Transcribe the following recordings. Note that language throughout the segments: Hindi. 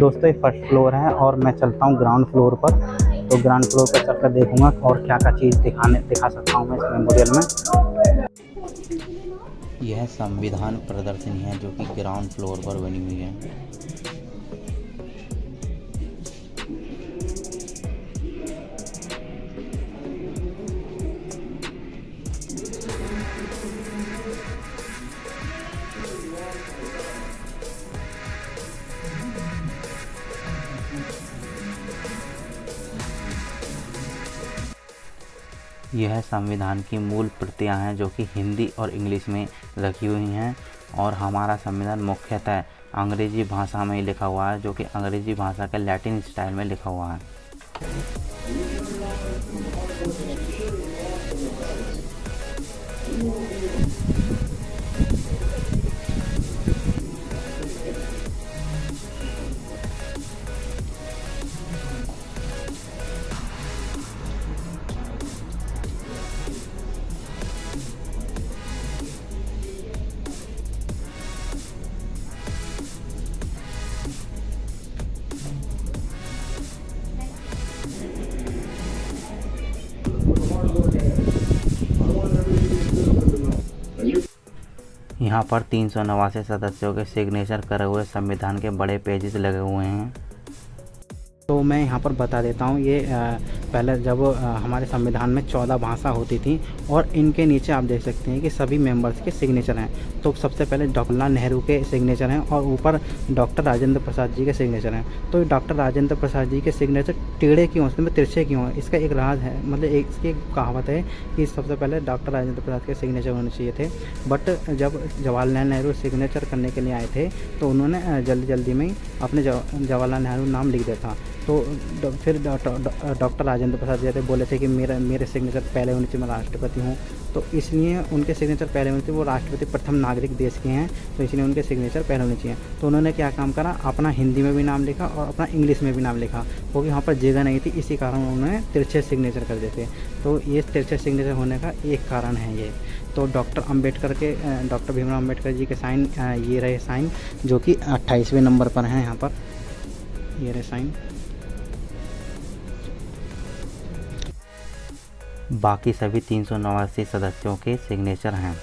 दोस्तों ये फर्स्ट फ्लोर है और मैं चलता हूँ ग्राउंड फ्लोर पर। तो ग्राउंड फ्लोर पर चलकर देखूंगा और क्या क्या चीज़ दिखा सकता हूँ मैं इस मेमोरियल में। यह संविधान प्रदर्शनी है जो कि ग्राउंड फ्लोर पर बनी हुई है। यह संविधान की मूल प्रतियां हैं जो कि हिंदी और इंग्लिश में रखी हुई हैं और हमारा संविधान मुख्यतः अंग्रेजी भाषा में ही लिखा हुआ है, जो कि अंग्रेजी भाषा के लैटिन स्टाइल में लिखा हुआ है। यहाँ पर 389 सदस्यों के सिग्नेचर करे हुए संविधान के बड़े पेजेस लगे हुए हैं। तो मैं यहाँ पर बता देता हूँ, ये पहले जब हमारे संविधान में 14 भाषा होती थी और इनके नीचे आप देख सकते हैं कि सभी मेंबर्स के सिग्नेचर हैं। तो सबसे पहले जवाहरलाल नेहरू के सिग्नेचर हैं और ऊपर डॉक्टर राजेंद्र प्रसाद जी के सिग्नेचर हैं। तो डॉक्टर राजेंद्र प्रसाद जी के सिग्नेचर टेढ़े क्यों, उसमें तिरछे क्यों है, इसका एक राज है। मतलब इसकी कहावत है कि सबसे पहले डॉक्टर राजेंद्र प्रसाद के सिग्नेचर होने चाहिए थे, बट जब जवाहरलाल नेहरू सिग्नेचर करने के लिए आए थे तो उन्होंने जल्दी में ही अपने जवाहरलाल नेहरू नाम लिख दिया था। तो फिर डॉक्टर राजेंद्र प्रसाद जी बोले थे कि मेरे सिग्नेचर पहले होने चाहिए, मैं राष्ट्रपति हूँ। तो इसलिए उनके सिग्नेचर पहले होने चाहिए, वो राष्ट्रपति प्रथम नागरिक देश के हैं, तो इसलिए उनके सिग्नेचर पहले होने चाहिए। तो उन्होंने क्या काम करा, अपना हिंदी में भी नाम लिखा और अपना इंग्लिश में भी नाम लिखा, क्योंकि वहाँ पर जगह नहीं थी, इसी कारण उन्होंने तिरछे सिग्नेचर कर देते। तो ये तिरछे सिग्नेचर होने का एक कारण है ये। तो डॉक्टर भीमराव अम्बेडकर जी के साइन ये रहे साइन, जो कि 28वें नंबर पर हैं। यहाँ पर ये रहे साइन। बाकी सभी 389 सदस्यों के सिग्नेचर हैं।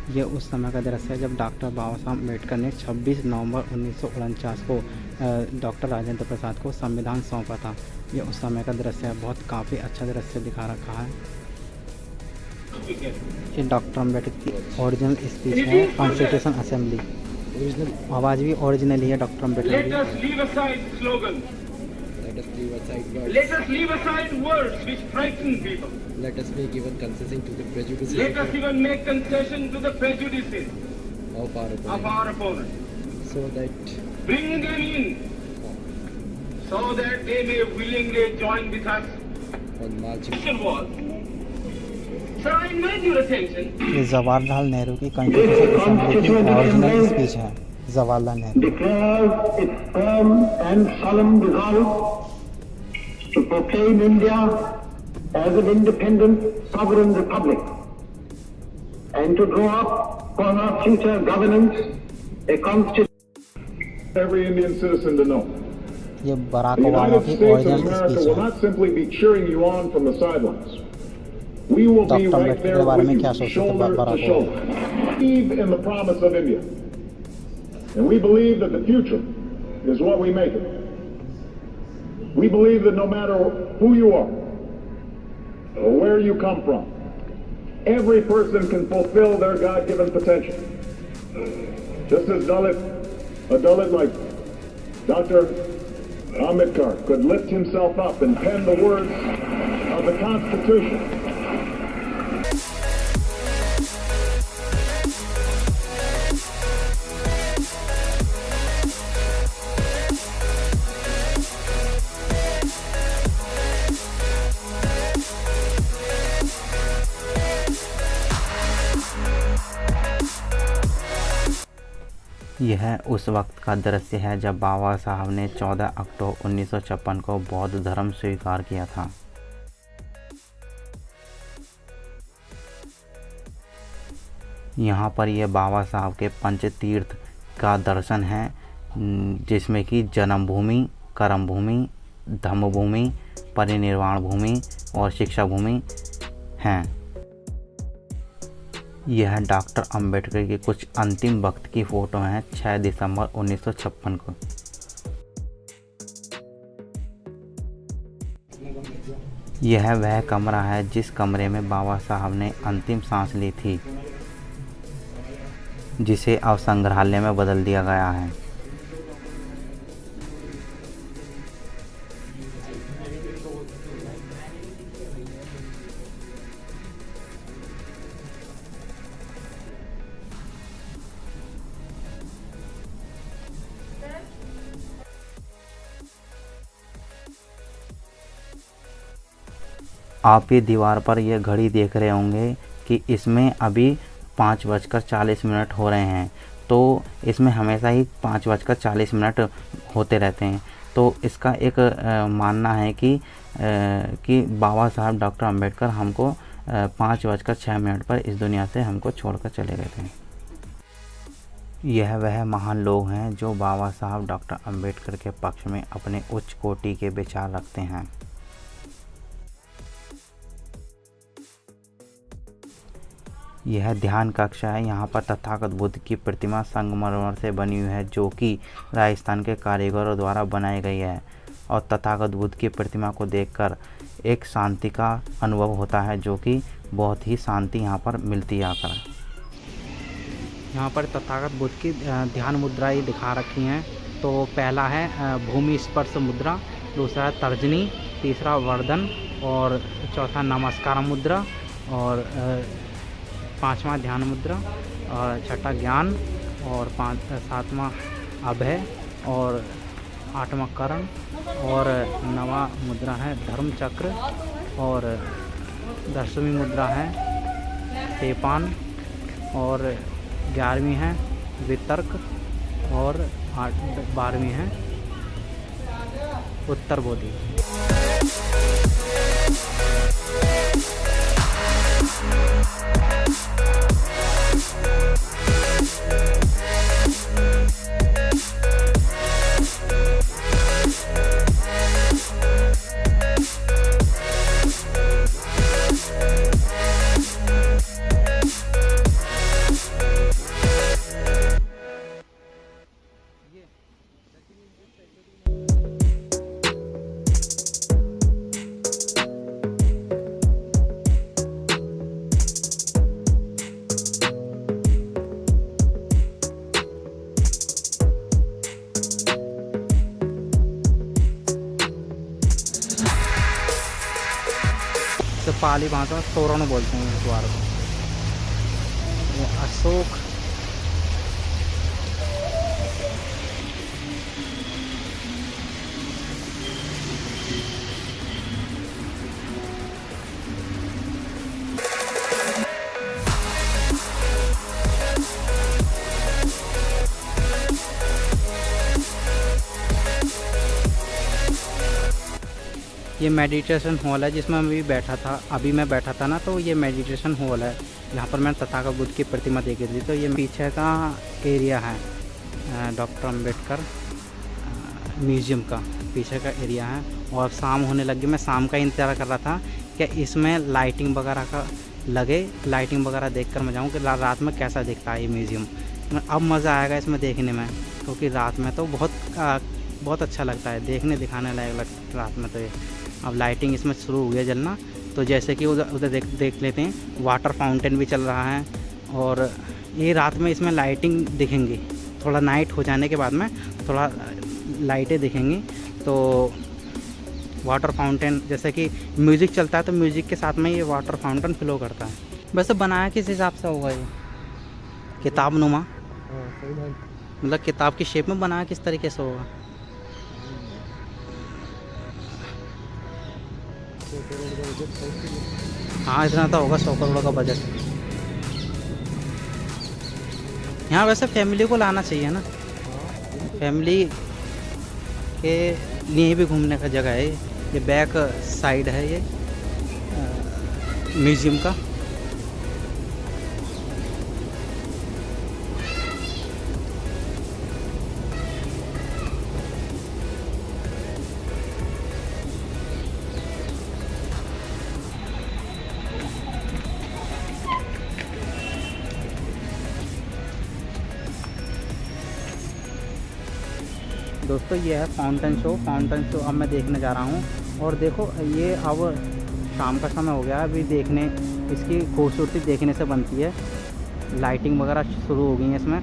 ये उस समय का दृश्य है जब डॉक्टर बाबा साहब अम्बेडकर ने 26 नवंबर 1949 को डॉक्टर राजेंद्र प्रसाद को संविधान सौंपा था। ये उस समय का दृश्य है, बहुत काफ़ी अच्छा दृश्य दिखा रखा है। ये डॉक्टर अम्बेडकर की ओरिजिनल स्पीच है, कॉन्स्टिट्यूशन असेंबली। आवाज़ भी ओरिजिनल ही है डॉक्टर अम्बेडकर की। Let us leave aside words which frighten people. Let us make even concession to the prejudices. Let us even make concession to the prejudices of our opponents. So that Bring them in, so that they may willingly join with us. on marching. Question was, sir, I invite your attention. ये जवाहरलाल नेहरू की कॉन्स्टिट्यूशन असेंबली की ओरिजिनल स्पीच है। Jawaharlal Nehru declares its firm and solemn resolve to proclaim India as an independent sovereign republic and to draw up for our future governance a constitution. Every Indian citizen to know. ये बराक The ओबामा United की States of original America speech will है। not simply be cheering you on from the sidelines. We will be doctor right Ambedkar there के बारे with में क्या you, सोचते थे shoulder बराक to shoulder. Believe in the promise of India. And we believe that the future is what we make it. We believe that no matter who you are or where you come from, every person can fulfill their God-given potential. Just as a Dalit like Dr. Ambedkar could lift himself up and pen the words of the Constitution. यह उस वक्त का दृश्य है जब बाबा साहब ने 14 अक्टूबर 1956 को बौद्ध धर्म स्वीकार किया था। यहाँ पर यह बाबा साहब के पंचतीर्थ का दर्शन है, जिसमें कि जन्मभूमि, कर्मभूमि, धम्मभूमि, परिनिर्वाण भूमि और शिक्षा भूमि हैं। यह डॉक्टर अंबेडकर की कुछ अंतिम वक्त की फ़ोटो हैं 6 दिसंबर 1956 को। यह वह कमरा है जिस कमरे में बाबा साहब ने अंतिम सांस ली थी, जिसे अब संग्रहालय में बदल दिया गया है। आप ये दीवार पर यह घड़ी देख रहे होंगे कि इसमें अभी 5:40 हो रहे हैं, तो इसमें हमेशा ही 5:40 होते रहते हैं। तो इसका एक मानना है कि बाबा साहब डॉक्टर अंबेडकर हमको 5:06 पर इस दुनिया से हमको छोड़कर चले गए थे। यह वह महान लोग हैं जो बाबा साहब डॉक्टर अंबेडकर के पक्ष में अपने उच्च कोटि के विचार रखते हैं। यह ध्यान कक्षा है। यहाँ पर तथागत बुद्ध की प्रतिमा संगमरमर से बनी हुई है, जो कि राजस्थान के कारीगरों द्वारा बनाई गई है। और तथागत बुद्ध की प्रतिमा को देखकर एक शांति का अनुभव होता है, जो कि बहुत ही शांति यहाँ पर मिलती है आकर। यहाँ पर तथागत बुद्ध की ध्यान मुद्राएं दिखा रखी हैं। तो पहला है भूमि स्पर्श मुद्रा, दूसरा है तर्जनी, तीसरा वर्धन और चौथा नमस्कार मुद्रा और पांचवा ध्यान मुद्रा और छठा ज्ञान और सातवां अभय और आठवां करण और नवा मुद्रा है धर्म चक्र और 10वीं मुद्रा है पेपान और 11वीं है वितर्क और 12वीं है उत्तर बोधि। पाली भाषा में तोरण बोलते हैं इस द्वार को। वो अशोक ये मेडिटेशन हॉल है जिसमें अभी मैं बैठा था ना, तो ये मेडिटेशन हॉल है। यहाँ पर मैंने तथागत बुद्ध की प्रतिमा देखी थी। तो ये पीछे का एरिया है डॉक्टर अंबेडकर म्यूज़ियम का पीछे का एरिया है। और शाम होने लगी, मैं शाम का इंतज़ार कर रहा था कि इसमें लाइटिंग वगैरह का लगे, लाइटिंग वगैरह देख कर मैं जाऊँ कि रात में कैसा दिखता है ये म्यूज़ियम। अब मज़ा आएगा इसमें देखने में, क्योंकि रात में तो बहुत अच्छा लगता है, देखने दिखाने लायक लगता रात में। तो ये अब लाइटिंग इसमें शुरू हुई है जलना। तो जैसे कि उधर देख लेते हैं, वाटर फाउंटेन भी चल रहा है। और ये रात में इसमें लाइटिंग दिखेंगी, थोड़ा नाइट हो जाने के बाद में थोड़ा लाइटें दिखेंगी। तो वाटर फाउंटेन, जैसे कि म्यूज़िक चलता है तो म्यूज़िक के साथ में ये वाटर फाउंटेन फ्लो करता है। वैसे बनाया किस हिसाब से होगा ये? किताब नुमा, मतलब किताब की शेप में बनाया किस तरीके से होगा? हाँ, इतना तो होगा, 100 करोड़ का बजट। यहाँ वैसे फैमिली को लाना चाहिए ना। फैमिली के लिए भी घूमने का जगह है। ये बैक साइड है ये म्यूज़ियम का। दोस्तों ये है फाउंटेन शो। फाउंटेन शो अब मैं देखने जा रहा हूँ। और देखो ये अब शाम का समय हो गया है, अभी देखने इसकी खूबसूरती देखने से बनती है। लाइटिंग वगैरह शुरू हो गई है इसमें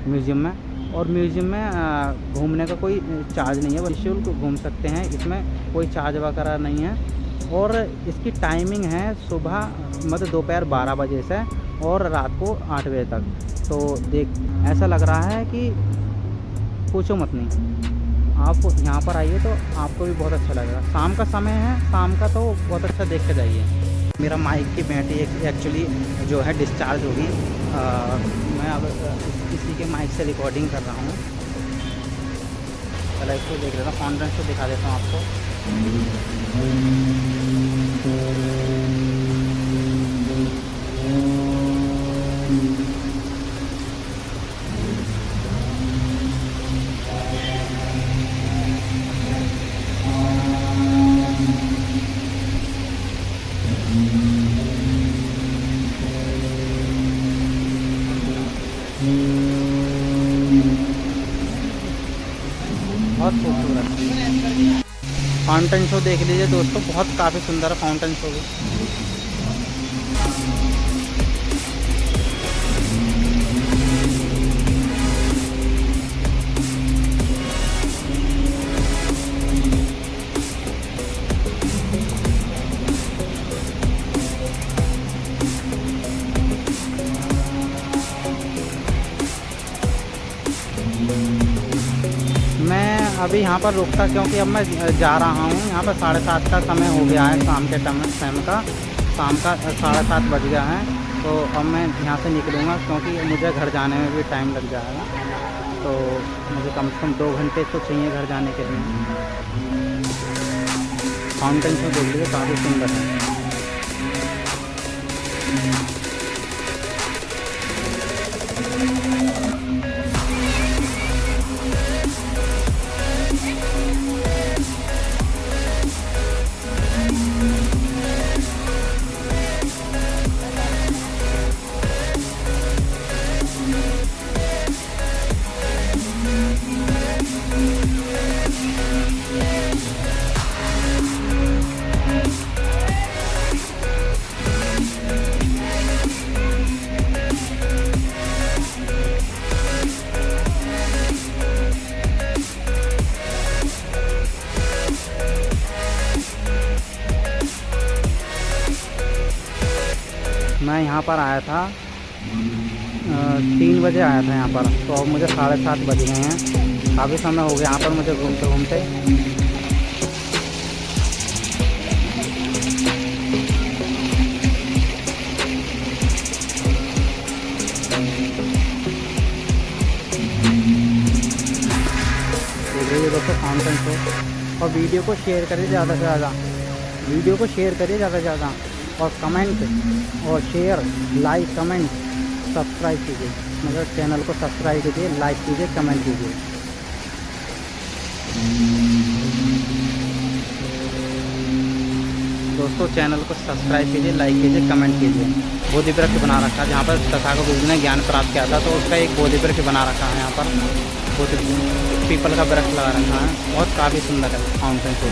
म्यूज़ियम में। और म्यूज़ियम में घूमने का कोई चार्ज नहीं है, निःशुल्क घूम सकते हैं, इसमें कोई चार्ज वगैरह नहीं है। और इसकी टाइमिंग है सुबह मतलब दोपहर 12 बजे से और रात को 8 बजे तक। तो देख ऐसा लग रहा है कि पूछो मत नहीं, आप यहाँ पर आइए तो आपको भी बहुत अच्छा लगेगा। शाम का समय है, शाम का तो बहुत अच्छा देख के जाइए। मेरा माइक की बैटरी एक्चुअली जो है डिस्चार्ज होगी। मैं अब किसी के माइक से रिकॉर्डिंग कर रहा हूँ। चलो इसको देख लेता हूँ, फाउंटेन शो दिखा देता हूँ आपको। बहुत खूबसूरत फाउंटेन शो देख लीजिए दोस्तों, बहुत काफ़ी सुंदर है फाउंटेन शो भी। मैं अभी यहाँ पर रुकता क्योंकि अब मैं जा रहा हूँ। यहाँ पर 7:30 का समय हो गया है, शाम के टाइम का। शाम का 7:30 बज गया है। तो अब मैं यहाँ से निकलूँगा क्योंकि मुझे घर जाने में भी टाइम लग जाएगा। तो मुझे कम से कम 2 घंटे तो चाहिए घर जाने के लिए। फाउंटेन शो देख लीजिए, काफ़ी सुंदर है। मैं यहाँ पर आया था 3 बजे आया था यहाँ पर। तो अब मुझे 7:30 बज गए हैं। काफ़ी समय हो गया यहाँ पर मुझे घूमते घूमते। देख लीजिए दोस्तों फाउंटेन शो। और वीडियो को शेयर करिए ज़्यादा से ज़्यादा, वीडियो को शेयर करिए ज़्यादा से ज़्यादा। और कमेंट और शेयर, लाइक, कमेंट, सब्सक्राइब कीजिए। मतलब चैनल को सब्सक्राइब कीजिए, लाइक कीजिए, कमेंट कीजिए। दोस्तों चैनल को सब्सक्राइब कीजिए, लाइक कीजिए, कमेंट कीजिए। बोधि वृक्ष बना रखा है जहाँ पर तथागत बुद्ध ने ज्ञान प्राप्त किया था, तो उसका एक बोधि वृक्ष बना रखा है यहाँ पर। बोधि पीपल का वृक्ष लगा रखा है, बहुत काफ़ी सुंदर है फाउंटेन शो।